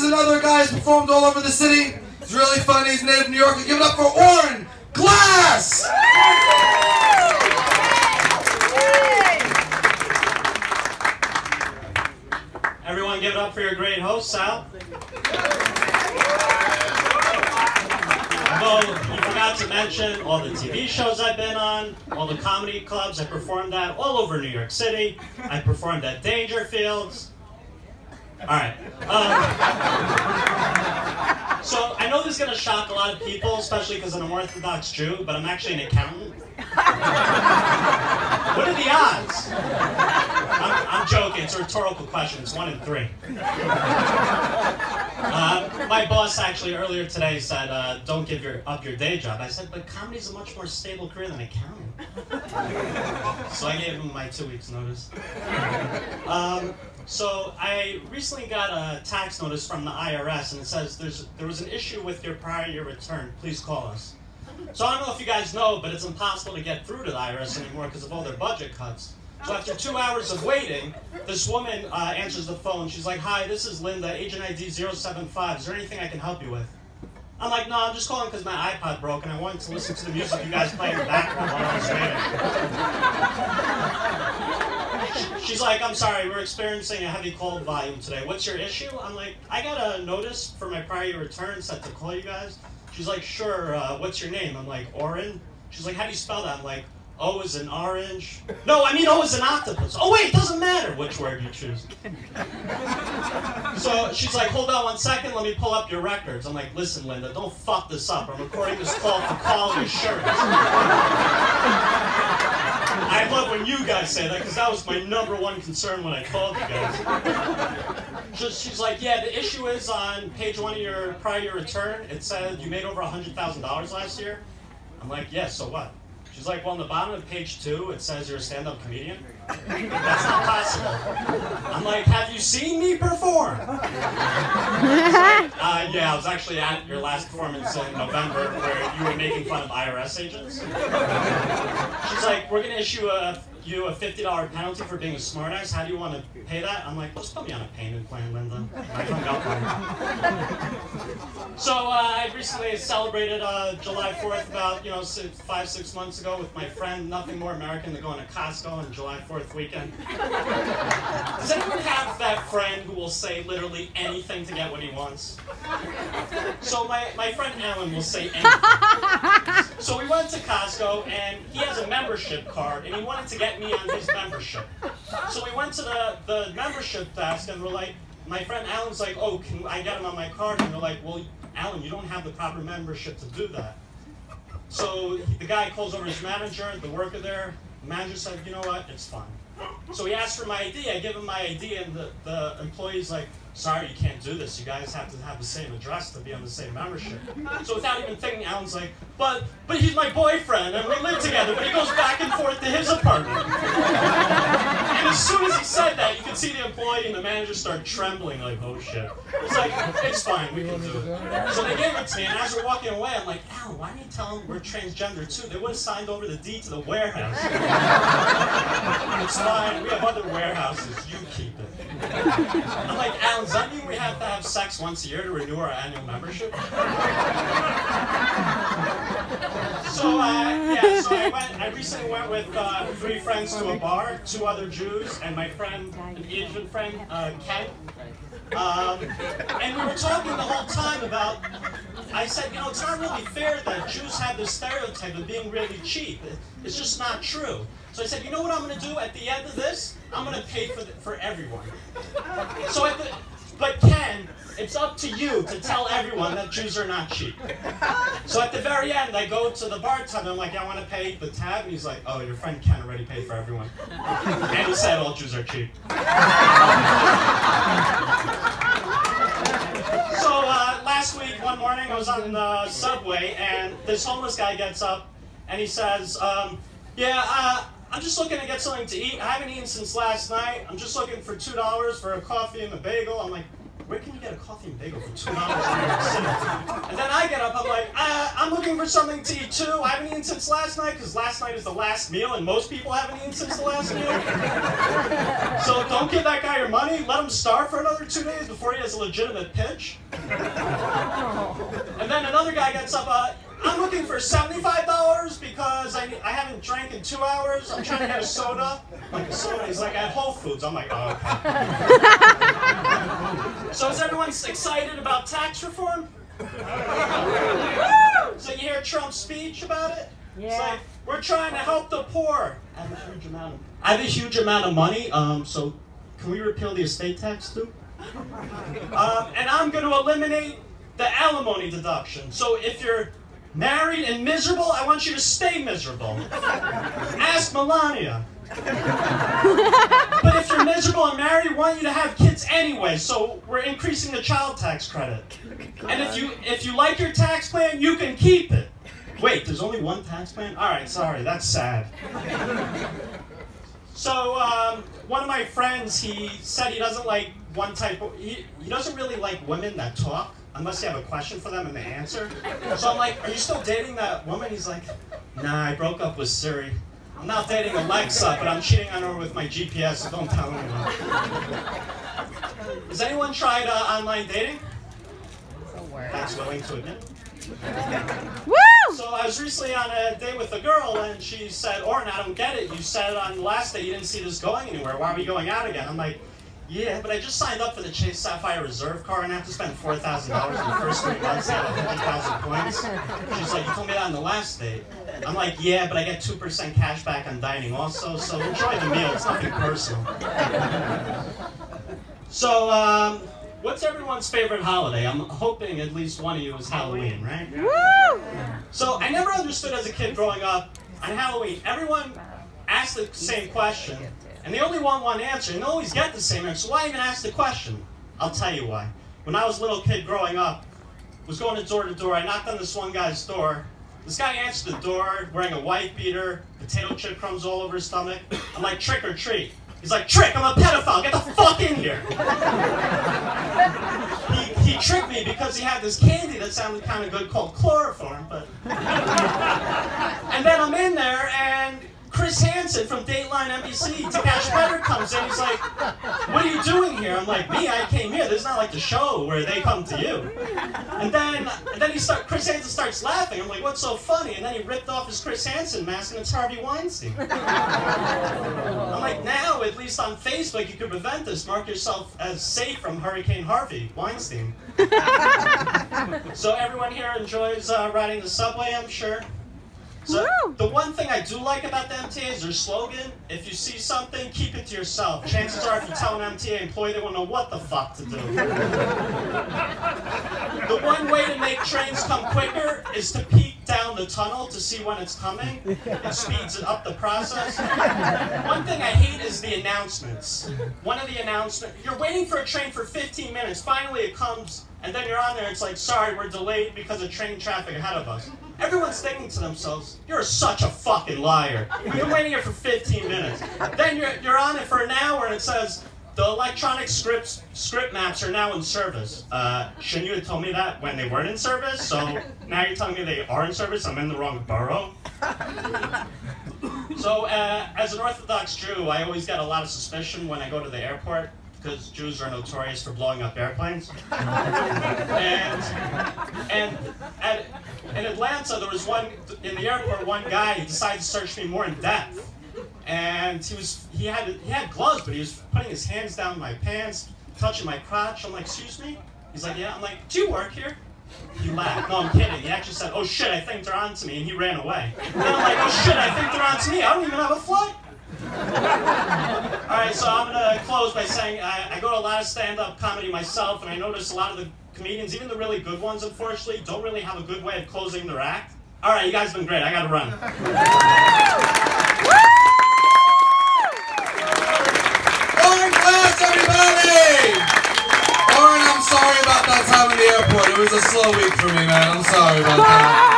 another guy who's performed all over the city. He's really funny. He's native New Yorker. Give it up for Oren. Glass! Everyone give it up for your great host, Sal. Although you forgot to mention all the TV shows I've been on, all the comedy clubs I performed at all over New York City. I performed at Dangerfield. Alright. So I know this is going to shock a lot of people, especially because I'm an Orthodox Jew, but I'm actually an accountant. What are the odds? I'm joking. It's a rhetorical question. It's 1 in 3. My boss actually earlier today said, don't give up your day job. I said, but comedy's a much more stable career than accounting. So I gave him my 2 weeks notice. So I recently got a tax notice from the IRS, and it says there was an issue with your prior year return. Please call us. So I don't know if you guys know, but it's impossible to get through to the IRS anymore because of all their budget cuts. So after 2 hours of waiting, this woman answers the phone. She's like, "Hi, this is Linda, agent ID 075. Is there anything I can help you with?" I'm like, "No, I'm just calling because my iPod broke and I wanted to listen to the music you guys play in the background while I was waiting." She's like, "I'm sorry, we're experiencing a heavy cold volume today. What's your issue?" I'm like, "I got a notice for my prior year return set to call you guys." She's like, "Sure, what's your name?" I'm like, "Oren." She's like, "How do you spell that?" I'm like, O is an orange. No, I mean O is an octopus. Oh wait, it doesn't matter which word you choose. So she's like, "Hold on 1 second, let me pull up your records." I'm like, "Listen, Linda, don't fuck this up. I'm recording this call for quality assurance." I love when you guys say that because that was my #1 concern when I called you guys. She's like, "Yeah, the issue is on page 1 of your prior year return. It said you made over $100,000 last year." I'm like, "Yeah, so what?" She's like, "Well, on the bottom of page 2, it says you're a stand-up comedian." That's not possible. I'm like, "Have you seen me perform?" Yeah, I was actually at your last performance in November where you were making fun of IRS agents. She's like, "We're going to issue you a $50 penalty for being a smartass. How do you want to pay that?" I'm like, "Just put me on a payment plan, Linda." I hung up on her. So I recently celebrated July 4th about 5-6 months ago with my friend. Nothing more American than going to Costco on July 4th weekend. Does anyone have that friend who will say literally anything to get what he wants? So my friend Alan will say anything. So we went to Costco, and he has a membership card, and he wanted to get me on his membership. So we went to the membership desk, and we're like, my friend Alan's like, "Oh, can I get him on my card?" And they're like, "Well, Alan, you don't have the proper membership to do that." So the guy calls over his manager, the worker there. The manager said, "You know what, it's fine." So he asked for my ID. I give him my ID, and the employee's like, "Sorry, you can't do this. You guys have to have the same address to be on the same membership." So without even thinking, Alan's like, but he's my boyfriend, and we live together, but he goes back and forth to his apartment." And as soon as he said that, you could see the employee and the manager start trembling, like, "Oh shit." It's like, "It's fine, we can do it." So they gave it to me, and as we're walking away, I'm like, "Alan, why didn't you tell them we're transgender too? They would have signed over the deed to the warehouse." "It's fine, we have other warehouses, you keep it." I'm like, "Alan, does that mean we have to have sex once a year to renew our annual membership?" So I recently went with 3 friends to a bar, 2 other Jews, and my friend, an Asian friend, Ken. And we were talking the whole time about, I said, it's not really fair that Jews have this stereotype of being really cheap. It's just not true. So I said, "You know what I'm going to do at the end of this? I'm going to pay for everyone." But Ken, it's up to you to tell everyone that Jews are not cheap. So at the very end, I go to the bartender. I'm like, "I want to pay the tab." And he's like, "Oh, your friend Ken already paid for everyone." And he said all Jews are cheap. So last week, one morning, I was on the subway, and this homeless guy gets up, and he says, I'm just looking to get something to eat. I haven't eaten since last night. I'm just looking for $2 for a coffee and a bagel." I'm like, where can you get a coffee and bagel for $2 in New York City? And then I get up, I'm like, I'm looking for something to eat too. I haven't eaten since last night, because last night is the last meal, and most people haven't eaten since the last meal. So don't give that guy your money. Let him starve for another 2 days before he has a legitimate pitch. And then another guy gets up, I'm looking for $75 because I haven't drank in 2 hours. I'm trying to get a soda. I'm like, a soda? He's like, at Whole Foods. I'm like, oh, okay. So is everyone excited about tax reform? So you hear Trump's speech about it? Yeah. It's like, we're trying to help the poor. I have a huge amount of money, so can we repeal the estate tax too? And I'm going to eliminate the alimony deduction. So if you're married and miserable, I want you to stay miserable. Ask Melania. But if you're miserable and married, we want you to have kids anyway, so we're increasing the child tax credit. And if you like your tax plan, you can keep it. Wait, there's only one tax plan? Alright, sorry, that's sad. So, one of my friends, he said he doesn't like one type of, he doesn't really like women that talk, unless you have a question for them and they answer. So I'm like, are you still dating that woman? He's like, nah, I broke up with Siri. I'm not dating Alexa, but I'm cheating on her with my GPS, so don't tell anyone. Has anyone tried online dating? That's willing to admit. Woo! So I was recently on a date with a girl, and she said, Oren, I don't get it. You said on the last day you didn't see this going anywhere. Why are we going out again? I'm like, yeah, but I just signed up for the Chase Sapphire Reserve car, and I have to spend $4,000 in the first 3 months to have 50,000 points. She's like, you told me that on the last date. I'm like, yeah, but I get 2% cash back on dining also, so enjoy the meal. It's nothing personal. So, what's everyone's favorite holiday? I'm hoping at least one of you is Halloween, right? Woo! So I never understood as a kid growing up, on Halloween, everyone asked the same question, and they only want one answer, and they always get the same answer. So why even ask the question? I'll tell you why. When I was a little kid growing up, was going door to door, I knocked on this one guy's door. This guy answered the door, wearing a white beater, potato chip crumbs all over his stomach. I'm like, trick or treat. He's like, trick, I'm a pedophile, get the fuck in here. He tricked me because he had this candy that sounded kind of good called chloroform, but... And then I'm in there, and Chris Hansen from Dateline NBC, To Catch Better, comes in. He's like, what are you doing here? I'm like, me, I came here. This is not like the show where they come to you. And then Chris Hansen starts laughing. I'm like, what's so funny? And then he ripped off his Chris Hansen mask, and it's Harvey Weinstein. I'm like, now, at least on Facebook, you can prevent this. Mark yourself as safe from Hurricane Harvey Weinstein. So everyone here enjoys riding the subway, I'm sure. So the one thing I do like about the MTA is their slogan, if you see something, keep it to yourself. Chances are if you tell an MTA employee, they won't know what the fuck to do. The one way to make trains come quicker is to peek down the tunnel to see when it's coming. It speeds it up the process. One thing I hate is the announcements. One of the announcements, you're waiting for a train for 15 minutes, finally it comes, and then you're on there, it's like, sorry, we're delayed because of train traffic ahead of us. Everyone's thinking to themselves, you're such a fucking liar. We've been waiting here for 15 minutes. Then you're on it for an hour and it says, the electronic script maps are now in service. Shouldn't you have told me that when they weren't in service? So now you're telling me they are in service? I'm in the wrong borough? So as an Orthodox Jew, I always get a lot of suspicion when I go to the airport, because Jews are notorious for blowing up airplanes. And in Atlanta, there was in the airport, one guy, he decided to search me more in depth. And he had gloves, but he was putting his hands down my pants, touching my crotch. I'm like, excuse me? He's like, yeah. I'm like, do you work here? He laughed. No, I'm kidding. He actually said, oh shit, I think they're on to me, and he ran away. And I'm like, oh shit, I think they're on to me. I don't even have a flight. Alright, so I'm going to close by saying I go to a lot of stand-up comedy myself, and I notice a lot of the comedians, even the really good ones, unfortunately, don't really have a good way of closing their act. Alright, you guys have been great. I got to run. Oren Glass, everybody! Oren, I'm sorry about that time in the airport. It was a slow week for me, man. I'm sorry about that.